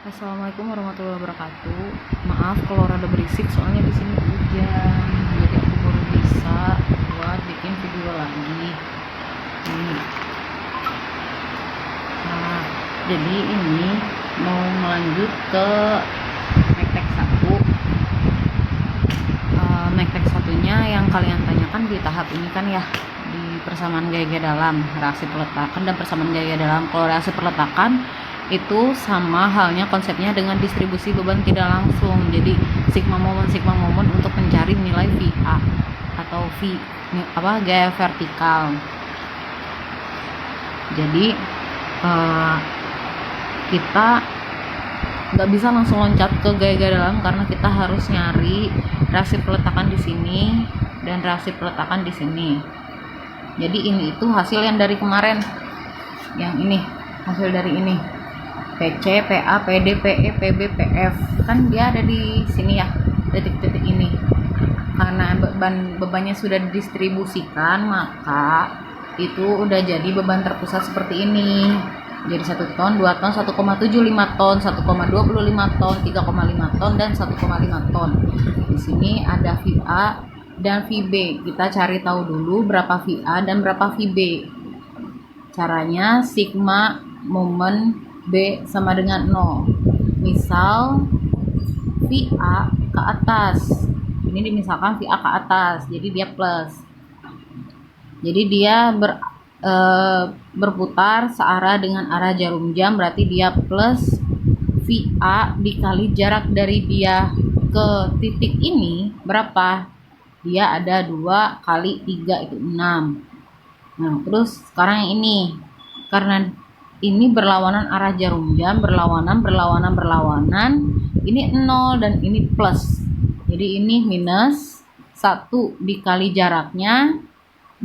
Assalamualaikum warahmatullahi wabarakatuh. Maaf kalau rada berisik soalnya di sini hujan. Jadi aku baru bisa buat bikin video lagi. Nih. Nah, jadi ini mau melanjut ke Mektek 1. Mektek satunya yang kalian tanyakan di tahap ini kan ya, di persamaan gaya-gaya dalam, reaksi peletakan dan persamaan gaya dalam. Kalau reaksi peletakan itu sama halnya konsepnya dengan distribusi beban tidak langsung. Jadi sigma momen untuk mencari nilai VA atau gaya vertikal. Jadi kita nggak bisa langsung loncat ke gaya dalam karena kita harus nyari reaksi peletakan di sini dan reaksi peletakan di sini. Jadi ini itu hasil yang dari kemarin, yang ini hasil dari ini. PC, PA, PD, PE, PB, PF kan dia ada di sini ya, titik-titik ini. Karena bebannya sudah didistribusikan, maka itu udah jadi beban terpusat seperti ini. Jadi 1 ton, 2 ton, 1,75 ton, 1,25 ton, 3,5 ton, dan 1,5 ton. Di sini ada VA dan VB. Kita cari tahu dulu berapa VA dan berapa VB. Caranya sigma momen B sama dengan 0. Misal VA ke atas, ini dimisalkan VA ke atas, jadi dia plus. Jadi dia berputar searah dengan arah jarum jam, berarti dia plus VA dikali jarak dari dia ke titik ini berapa? Dia ada 2 kali 3 itu 6. Nah, terus sekarang yang ini, karena ini berlawanan arah jarum jam, berlawanan, ini 0 dan ini plus. Jadi ini minus 1 dikali jaraknya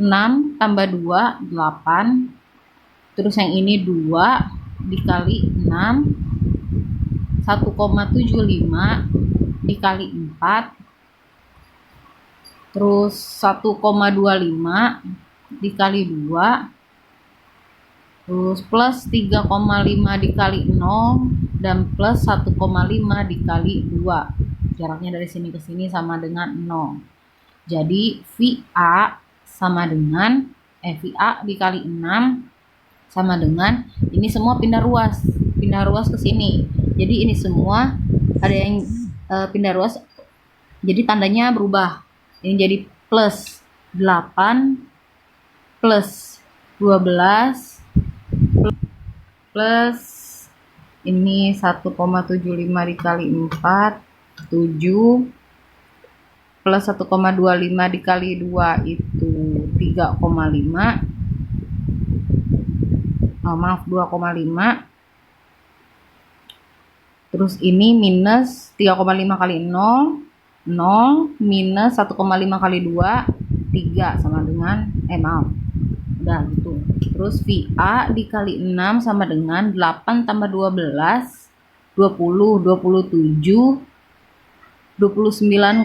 6 tambah 2 8. Terus yang ini 2 dikali 6 1,75 dikali 4. Terus 1,25 dikali 2. Terus plus 3,5 dikali 0 dan plus 1,5 dikali 2. Jaraknya dari sini ke sini sama dengan 0. Jadi VA sama dengan VA dikali 6 sama dengan, ini semua pindah ruas ke sini. Jadi ini semua ada yang pindah ruas. Jadi tandanya berubah. Ini jadi plus 8 plus 12 plus ini 1,75 dikali 4 7 plus 1,25 dikali 2 itu 3,5. 2,5. Terus ini minus 3,5 kali 0 minus 1,5 kali 2 3 sama dengan udah gitu. Terus VA dikali 6 sama dengan 8 tambah 12 20 27 29,5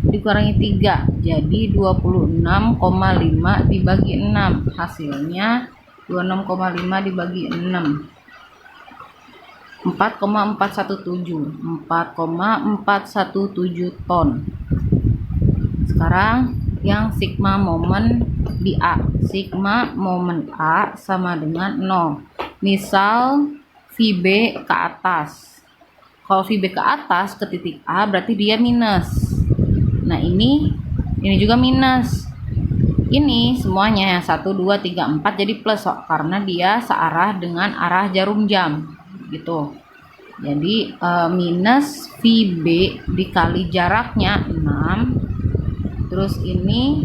dikurangi 3, jadi 26,5 dibagi 6, hasilnya 26,5 dibagi 6 4,417 ton. Sekarang yang sigma momen di A. Sigma momen A sama dengan 0. Misal VB ke atas. Kalau VB ke atas ke titik A berarti dia minus. Nah, ini juga minus. Ini semuanya yang 1 2 3 4 jadi plus karena dia searah dengan arah jarum jam gitu. Jadi minus VB dikali jaraknya 6. Terus ini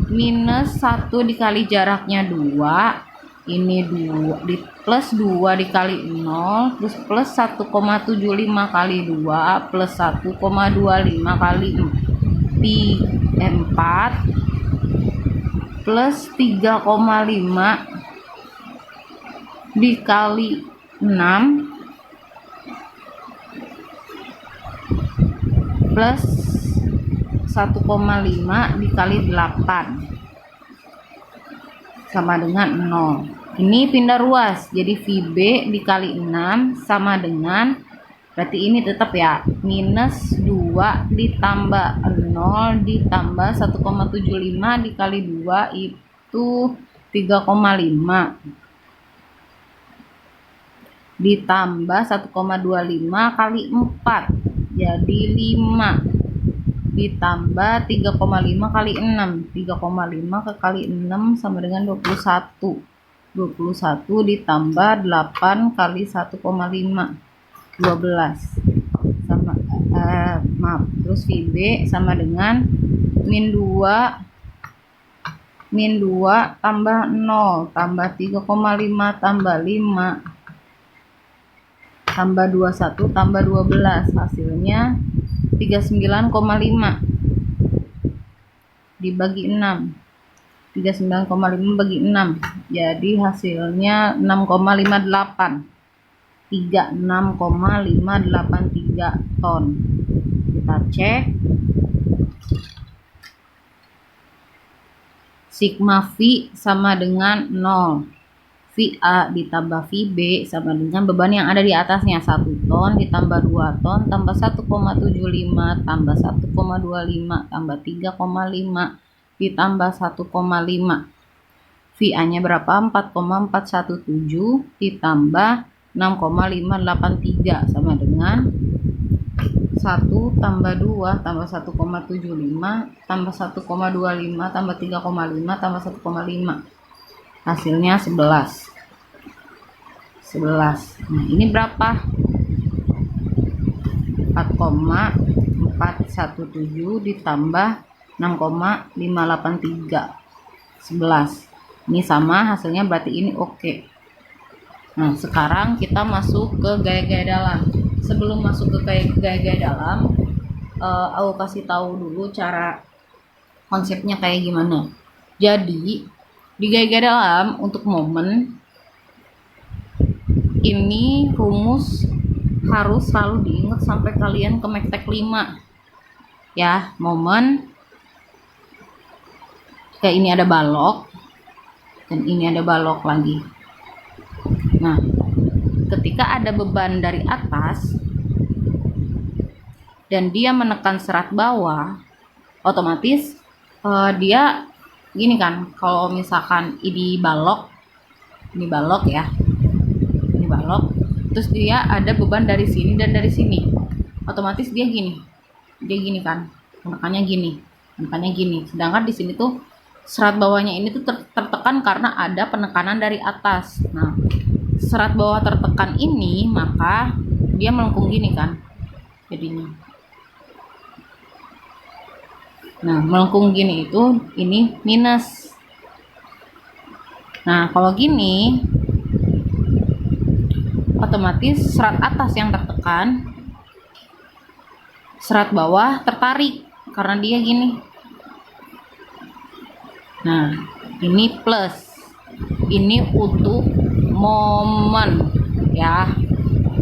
minus 1 dikali jaraknya 2. Ini 2 di plus 2 dikali 0, terus plus 1,75 kali 2 plus 1,25 kali 4 plus 3,5 dikali 6 plus 1,5 dikali 8 sama dengan 0. Ini pindah ruas, jadi VB dikali 6 sama dengan, berarti ini tetap ya, minus 2 ditambah 0 ditambah 1,75 dikali 2 itu 3,5 ditambah 1,25 kali 4 jadi 5 ditambah 3,5 kali 6, 3,5 ke kali 6 sama dengan 21 ditambah 8 kali 1,5 12 sama maaf, terus VB sama dengan min 2 tambah 0 tambah 3,5 tambah 5 tambah 21 tambah 12, hasilnya 39,5 dibagi 6, 39,5 bagi 6, jadi hasilnya 6,58, 36,583 ton. Kita cek sigma V sama dengan 0, VA ditambah VB sama dengan beban yang ada di atasnya 1 ton ditambah 2 ton tambah 1,75 tambah 1,25 tambah 3,5 ditambah 1,5. VA nya berapa? 4,417 ditambah 6,583 sama dengan 1 tambah 2 tambah 1,75 tambah 1,25 tambah 3,5 tambah 1,5, hasilnya 11. Nah, ini berapa? 4,417 ditambah 6,583, 11. Ini sama, hasilnya berarti ini oke. Nah, sekarang kita masuk ke gaya-gaya dalam. Sebelum masuk ke gaya-gaya dalam, aku kasih tahu dulu cara konsepnya kayak gimana. Jadi di gaya-gaya dalam untuk momen ini rumus harus selalu diingat sampai kalian ke Mektek 5 ya. Momen kayak ini ada balok dan ini ada balok lagi. Nah, ketika ada beban dari atas dan dia menekan serat bawah, otomatis dia gini kan. Kalau misalkan ini balok ya, ini balok, terus dia ada beban dari sini dan dari sini, otomatis dia gini kan, menekannya gini. Sedangkan di sini tuh serat bawahnya ini tuh tertekan karena ada penekanan dari atas. Nah, serat bawah tertekan ini, maka dia melengkung gini kan jadinya. Nah, melengkung gini itu ini minus. Nah, kalau gini otomatis serat atas yang tertekan, serat bawah tertarik karena dia gini. Nah, ini plus, ini untuk momen ya,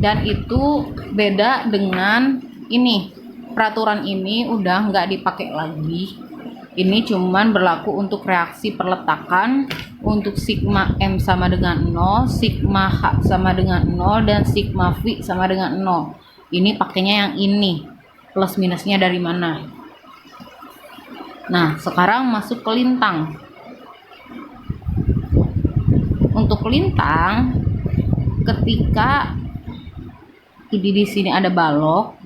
dan itu beda dengan ini. Peraturan ini udah nggak dipakai lagi. Ini cuman berlaku untuk reaksi perletakan, untuk sigma M sama dengan 0, sigma H sama dengan 0, dan sigma V sama dengan 0. Ini pakainya yang ini. Plus minusnya dari mana? Nah, sekarang masuk ke lintang. Untuk lintang, ketika di sini ada balok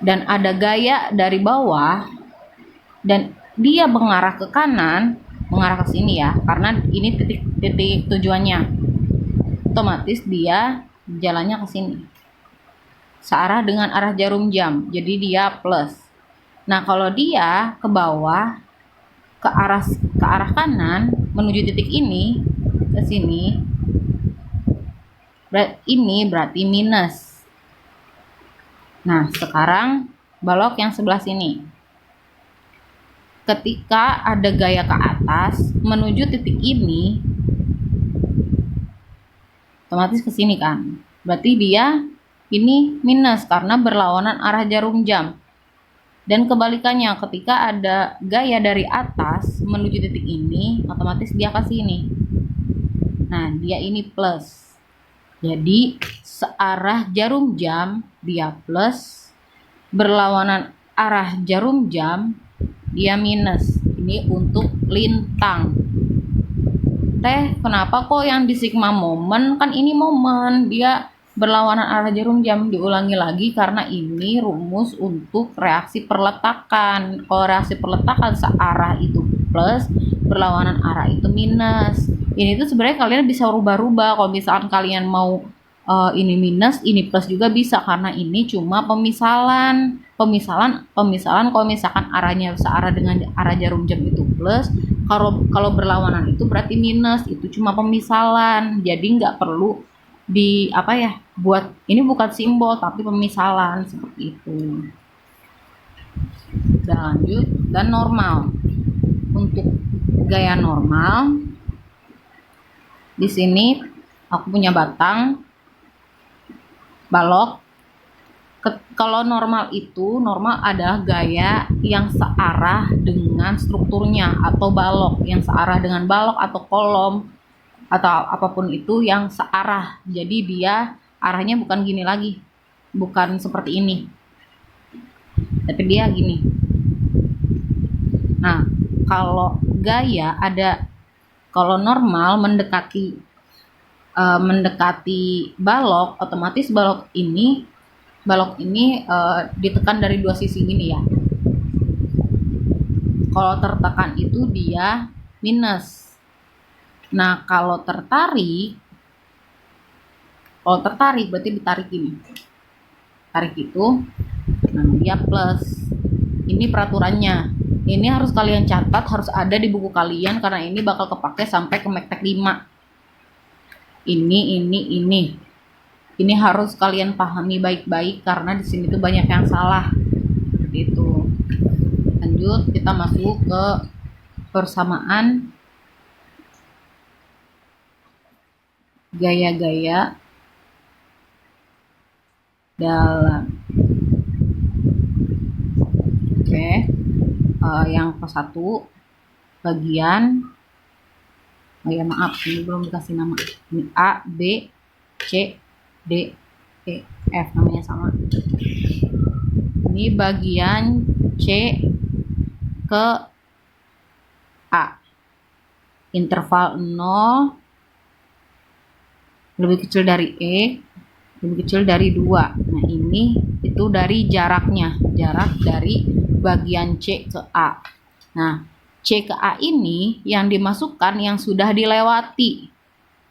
dan ada gaya dari bawah dan dia mengarah ke kanan, mengarah ke sini ya, karena ini titik tujuannya, otomatis dia jalannya ke sini searah dengan arah jarum jam, jadi dia plus. Nah, kalau dia ke bawah ke arah kanan menuju titik ini ke sini, ini berarti minus. Nah, sekarang balok yang sebelah sini, ketika ada gaya ke atas menuju titik ini, otomatis ke sini kan, berarti dia ini minus karena berlawanan arah jarum jam. Dan kebalikannya, ketika ada gaya dari atas menuju titik ini, otomatis dia ke sini. Nah, dia ini plus. Jadi searah jarum jam dia plus, berlawanan arah jarum jam dia minus. Ini untuk lintang. Kenapa kok yang di sigma momen? Kan ini momen, dia berlawanan arah jarum jam. Diulangi lagi karena ini rumus untuk reaksi perletakan. Kalau reaksi perletakan searah itu plus, berlawanan arah itu minus. Ini tuh sebenarnya kalian bisa rubah-rubah. Kalau misalkan kalian mau ini minus, ini plus juga bisa, karena ini cuma pemisalan. Kalau misalkan arahnya searah dengan arah jarum jam itu plus, kalau berlawanan itu berarti minus, itu cuma pemisalan. Jadi nggak perlu buat ini, bukan simbol tapi pemisalan seperti itu. Dan lanjut, dan normal. Untuk gaya normal di sini aku punya batang balok. Kalau normal adalah gaya yang searah dengan strukturnya, atau balok yang searah dengan balok atau kolom atau apapun itu yang searah. Jadi dia arahnya bukan gini lagi, bukan seperti ini, tapi dia gini. Nah, kalau gaya kalau normal mendekati balok, otomatis balok ini ditekan dari dua sisi gini ya. Kalau tertekan itu dia minus. Nah, kalau tertarik berarti ditarik ini. Tarik itu, nah dia plus. Ini peraturannya. Ini harus kalian catat, harus ada di buku kalian, karena ini bakal kepake sampai ke Mektek 5. Ini harus kalian pahami baik-baik, karena di sini tuh banyak yang salah. Seperti itu. Lanjut, kita masuk ke persamaan gaya-gaya dalam. Oke. Yang ke-1 bagian, maaf, ini belum dikasih nama. Ini A, B, C, D, E, F, namanya sama. Ini bagian C ke A. Interval 0 lebih kecil dari E, lebih kecil dari 2. Nah, ini itu dari jaraknya, jarak dari bagian C ke A. Nah, C ke A ini yang dimasukkan yang sudah dilewati.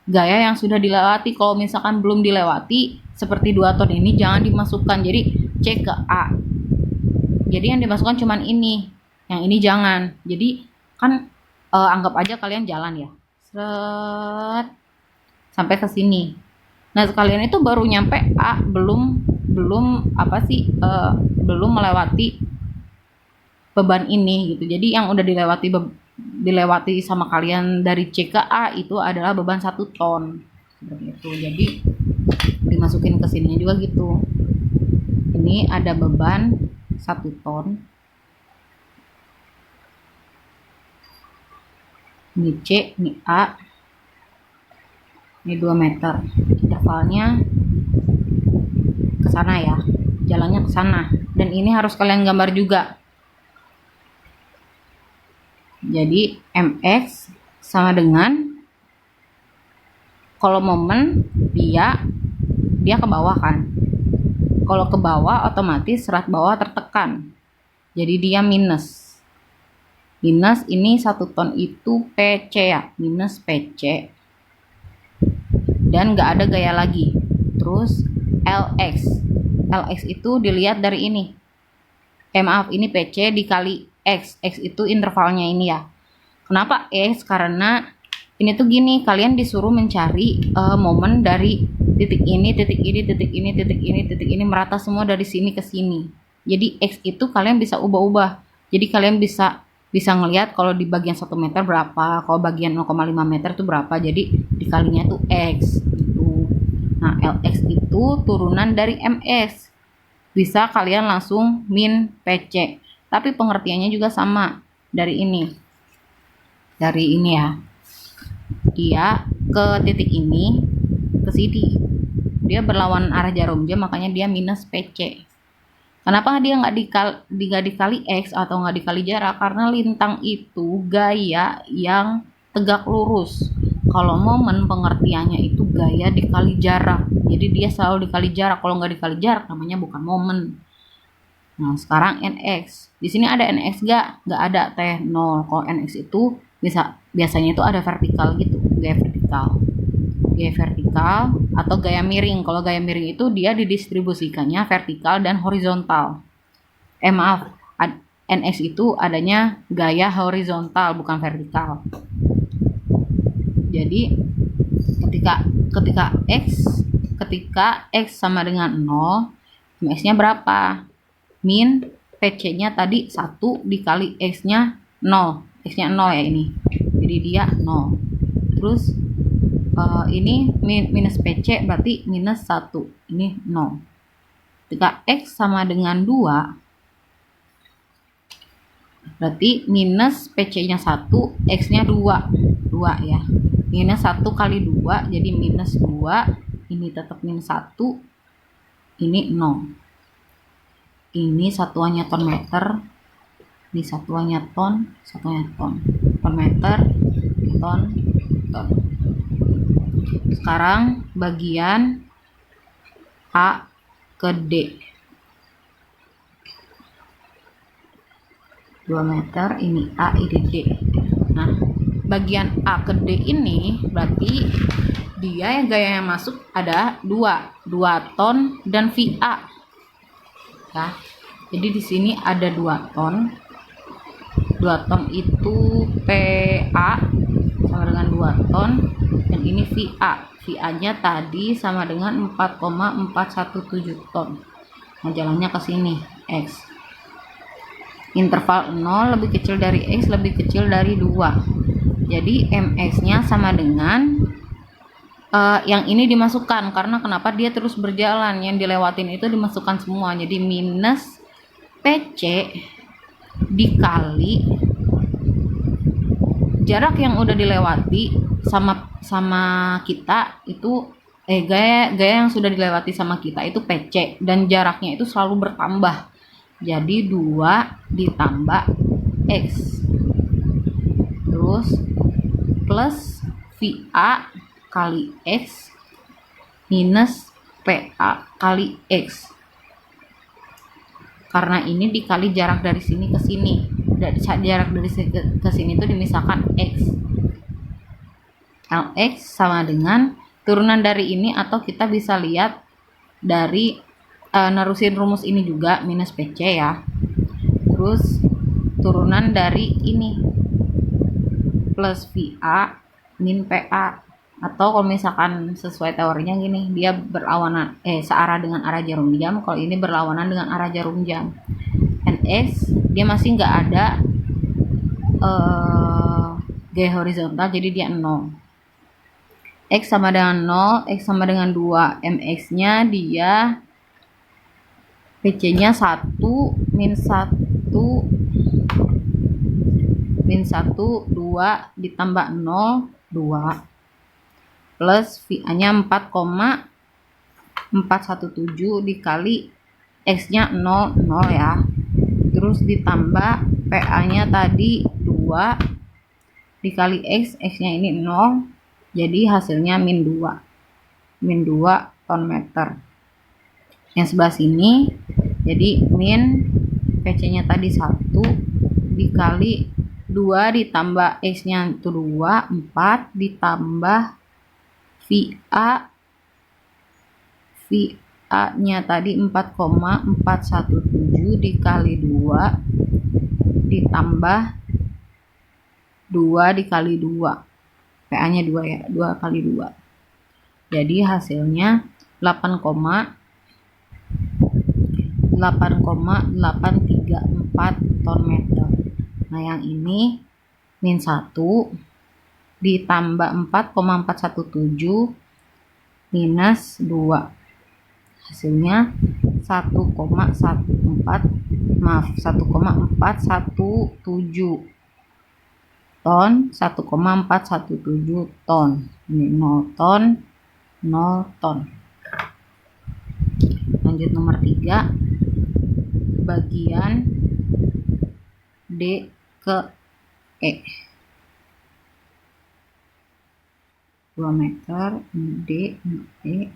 Gaya yang sudah dilewati. Kalau misalkan belum dilewati, seperti 2 ton ini, jangan dimasukkan. Jadi C ke A. Jadi yang dimasukkan cuman ini. Yang ini jangan. Jadi kan anggap aja kalian jalan ya. Seret. Sampai ke sini. Nah, kalian itu baru nyampe A, belum melewati beban ini gitu. Jadi yang udah dilewati sama kalian dari C ke A itu adalah beban 1 ton. Seperti itu. Jadi dimasukin ke sini juga gitu. Ini ada beban 1 ton. Ini C, ini A. Ini 2 meter. Intervalnya ke sana ya. Jalannya ke sana. Dan ini harus kalian gambar juga. Jadi MX sama dengan, kalau momen dia ke bawah kan. Kalau ke bawah otomatis serat bawah tertekan. Jadi dia minus. Minus ini 1 ton itu PC ya, minus PC. Dan nggak ada gaya lagi. Terus LX. LX itu dilihat dari ini. Ini PC dikali X. X itu intervalnya ini ya. Kenapa X? Karena ini tuh gini, kalian disuruh mencari momen dari titik ini, titik ini, titik ini, titik ini, titik ini, merata semua dari sini ke sini. Jadi X itu kalian bisa ubah-ubah. Jadi kalian bisa ngelihat kalau di bagian 1 meter berapa, kalau bagian 0,5 meter itu berapa. Jadi dikalinya tuh X gitu. Nah, LX itu turunan dari MS. Bisa kalian langsung min PC. Tapi pengertiannya juga sama dari ini. Dari ini ya. dia ke titik ini, ke sini. Dia berlawanan arah jarum jam, makanya dia minus PC. Kenapa dia nggak dikali X atau nggak dikali jarak? Karena lintang itu gaya yang tegak lurus. Kalau momen pengertiannya itu gaya dikali jarak. Jadi dia selalu dikali jarak. Kalau nggak dikali jarak namanya bukan momen. Nah sekarang NX. Di sini ada NX nggak ada T0. Kalau NX itu biasanya itu ada vertikal gitu, gaya vertikal. Gaya vertikal atau gaya miring. Kalau gaya miring itu dia didistribusikannya vertikal dan horizontal. NX itu adanya gaya horizontal bukan vertikal. Jadi ketika X sama dengan 0, MX-nya berapa? Min PC-nya tadi 1 dikali X-nya 0. X-nya 0 ya ini. Jadi dia 0. Terus ini minus PC berarti minus 1. Ini 0. Ketika X sama dengan 2, berarti minus PC-nya 1, X-nya 2 ya. Minus 1 kali 2 jadi minus 2. Ini tetap minus 1. Ini 0. Ini satuannya ton meter. Ini satuannya ton. Ton meter, ton. Sekarang bagian A ke D. 2 meter, ini A, ini D. Nah, bagian A ke D ini berarti dia yang gaya yang masuk ada 2 ton dan VA. Ya. Jadi di sini ada 2 ton. 2 ton itu PA sama dengan 2 ton dan ini VA. VA-nya tadi sama dengan 4,417 ton. Nah, jalannya ke sini X. Interval 0 lebih kecil dari X lebih kecil dari 2. Jadi MX-nya sama dengan yang ini dimasukkan, karena kenapa dia terus berjalan, yang dilewatin itu dimasukkan semua. Jadi minus PC dikali jarak yang udah dilewati sama kita itu gaya yang sudah dilewati sama kita itu PC, dan jaraknya itu selalu bertambah. Jadi 2 ditambah X terus plus VA kali X minus PA kali X, karena ini dikali jarak dari sini ke sini. Jarak dari sini ke sini itu dimisahkan X. LX sama dengan turunan dari ini, atau kita bisa lihat dari nerusin rumus ini juga, minus PC ya. Terus turunan dari ini plus VA min PA. Atau kalau misalkan sesuai teorinya gini, dia berlawanan searah dengan arah jarum jam. Kalau ini berlawanan dengan arah jarum jam. NX dia masih nggak ada gaya horizontal, jadi dia 0. X sama dengan 0, X sama dengan 2. MX-nya dia PC-nya 1 min 1 2 ditambah 0 2 plus VA-nya 4,417 dikali X-nya 0 ya. Terus ditambah PA-nya tadi 2 dikali X, X-nya ini 0. Jadi hasilnya min 2 ton meter. Yang sebelah sini jadi min PC-nya tadi 1 dikali 2 ditambah X-nya itu 2, 4 ditambah VA-nya tadi 4,417 dikali 2 ditambah 2 dikali 2. PA-nya 2 ya, 2 kali 2. Jadi hasilnya 8,834 ton meter. Nah, yang ini min 1 ditambah 4,417 minus 2. Hasilnya 1,417. ton, 1,417 ton. Ini 0 ton, 0 ton. Lanjut nomor 3, bagian D ke E. 2 meter, D, E.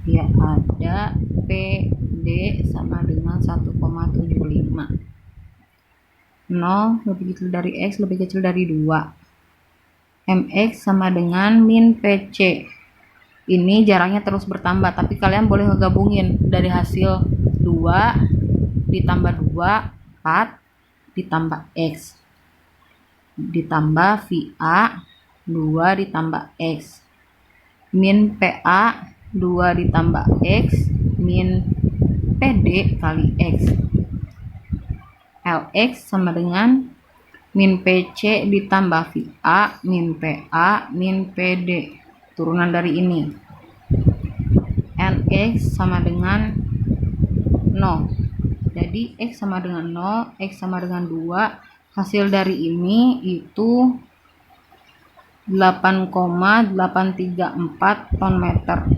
Dia ada PD sama dengan 1,75. 0 lebih kecil dari X lebih kecil dari 2. MX sama dengan min PC. Ini jaraknya terus bertambah, tapi kalian boleh ngegabungin dari hasil 2 ditambah 2, 4 ditambah X ditambah VA 2 ditambah X min PA 2 ditambah X min PD kali X. LX sama dengan min PC ditambah VA min PA min PD, turunan dari ini. NX sama dengan 0. Jadi X sama dengan 0, X sama dengan 2. Hasil dari ini itu 8,834 ton meter.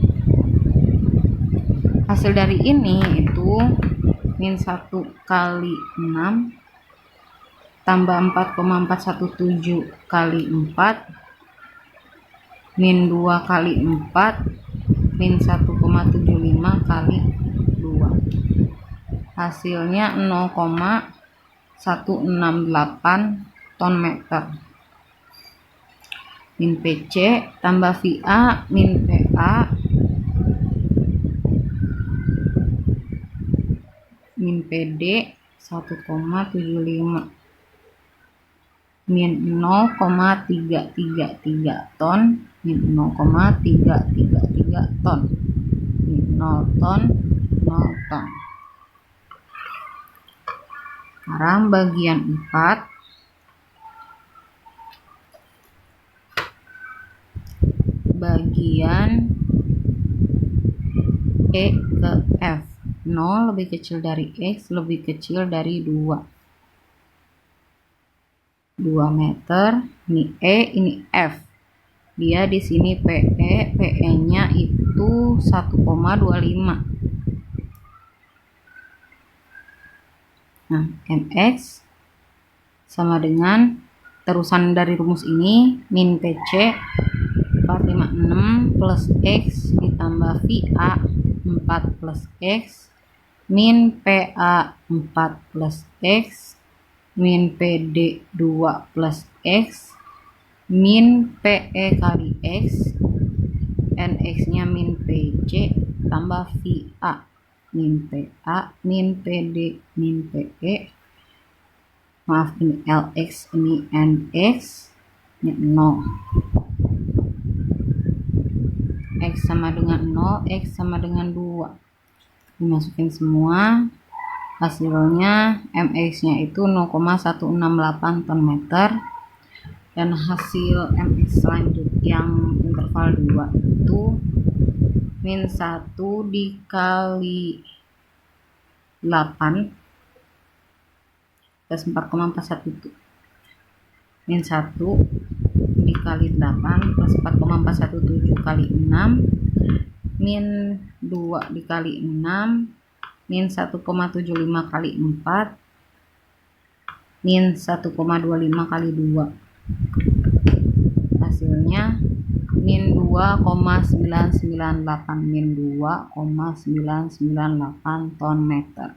Hasil dari ini itu min 1 kali 6 tambah 4,417 kali 4 min 2 kali 4 min 1,75 kali 2. Hasilnya 0,168 ton meter. Min PC tambah VA min PA min PD 1,75 min 0,333 ton min 0,333 ton min 0 ton 0 ton. Sekarang bagian 4, bagian E ke F. 0 lebih kecil dari X lebih kecil dari 2. 2 meter, ini E, ini F. Dia di sini PE, PE-nya itu 1,25. Nah, MX sama dengan terusan dari rumus ini min PC 456 plus X ditambah VA 4 plus X min PA 4 plus X min PD 2 plus X min PE kali X, NX nya min PC tambah VA min PA min PD min PE. Maaf, ini LX ini NX, ini 0. X sama dengan 0, X sama dengan 2. Dimasukin semua, hasilnya MX nya itu 0,168 ton meter, dan hasil MX selanjut yang interval 2 itu min 1 dikali 8 plus 4,417 min 1 dikali 8 plus 4,417 kali 6 min 2 dikali 6 min 1,75 kali 4 min 1,25 kali 2. Hasilnya min 2,998 min 2,998 ton meter.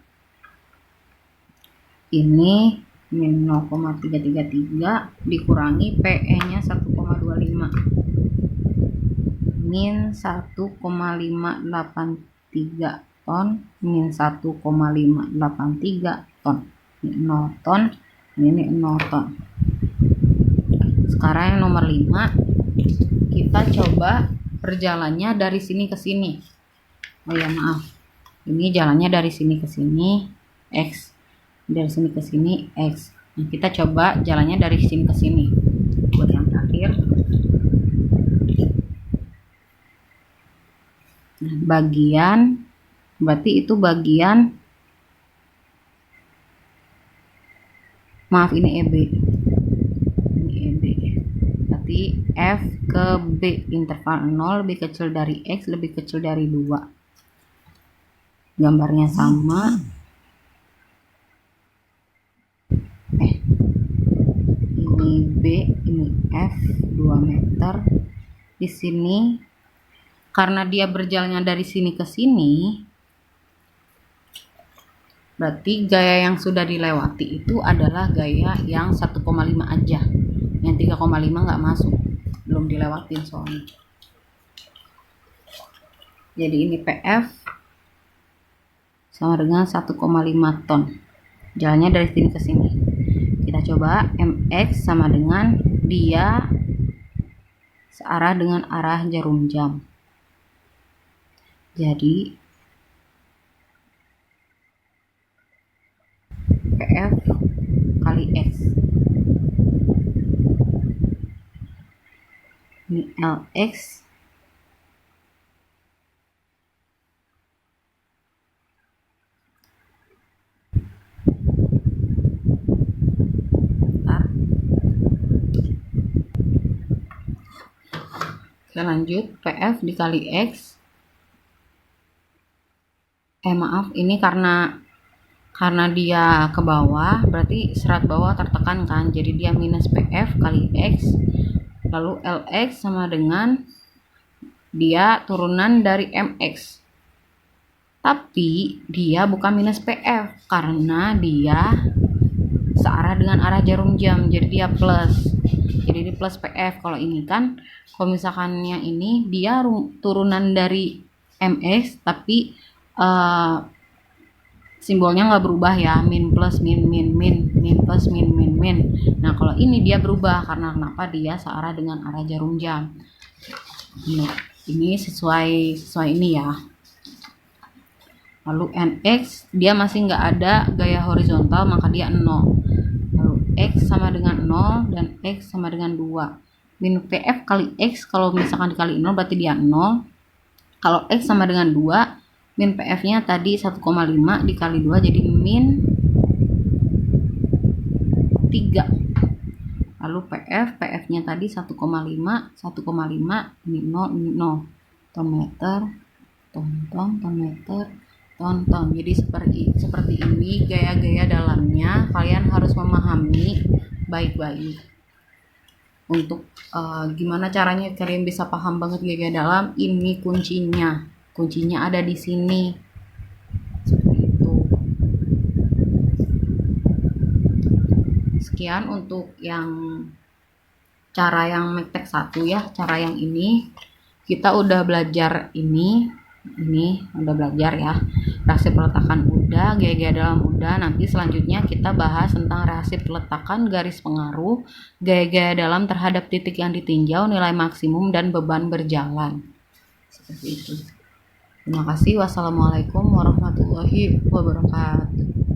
Ini min 0,333 dikurangi PE nya 1,25 min 1,583 ton min 1,583 ton. Ini 0 ton, ini 0 ton. Sekarang yang nomor 5, kita coba perjalannya dari sini ke sini. Oh ya, maaf, ini jalannya dari sini ke sini X, dari sini ke sini X. Nah, kita coba jalannya dari sini ke sini buat yang terakhir. Nah, bagian, berarti itu bagian, maaf, ini EB, ini F ke B, interval 0 lebih kecil dari X lebih kecil dari 2. Gambarnya sama. Ini B, ini F, 2 meter. Di sini karena dia berjalannya dari sini ke sini, berarti gaya yang sudah dilewati itu adalah gaya yang 1,5 aja. Yang 3,5 nggak masuk, belum dilewatin soalnya. Jadi ini PF sama dengan 1,5 ton. Jalannya dari sini ke sini. Kita coba MX sama dengan dia searah dengan arah jarum jam. Jadi PF kali X. Ini LX Kita lanjut, PF dikali X. Maaf, ini karena dia ke bawah, berarti serat bawah tertekan kan, jadi dia minus PF kali X. Lalu LX sama dengan dia turunan dari MX. Tapi dia bukan minus PF karena dia searah dengan arah jarum jam, jadi dia plus. Jadi ini plus PF. Kalau ini kan, kalau misalkan yang ini dia turunan dari MX tapi simbolnya nggak berubah ya, min plus min min min, min plus min min min. Nah kalau ini dia berubah karena kenapa? Dia searah dengan arah jarum jam. Nah, ini sesuai ini ya. Lalu NX dia masih nggak ada gaya horizontal, maka dia 0. Lalu X sama dengan 0 dan X sama dengan 2. Min PF kali X, kalau misalkan dikali 0 berarti dia 0. Kalau X sama dengan 2, min PF-nya tadi 1,5 dikali 2 jadi min 3. Lalu PF-nya tadi 1,5, ini 0, ini 0. Ton meter, ton meter, ton. Jadi seperti ini gaya-gaya dalamnya. Kalian harus memahami baik-baik. Untuk gimana caranya kalian bisa paham banget gaya dalam, ini kuncinya ada di sini. Seperti itu. Sekian untuk yang cara yang mektek 1 ya, cara yang ini kita udah belajar ini udah belajar ya. Reaksi peletakan udah, gaya-gaya dalam udah. Nanti selanjutnya kita bahas tentang reaksi peletakan garis pengaruh, gaya-gaya dalam terhadap titik yang ditinjau, nilai maksimum dan beban berjalan. Seperti itu. Terima kasih. Wassalamualaikum warahmatullahi wabarakatuh.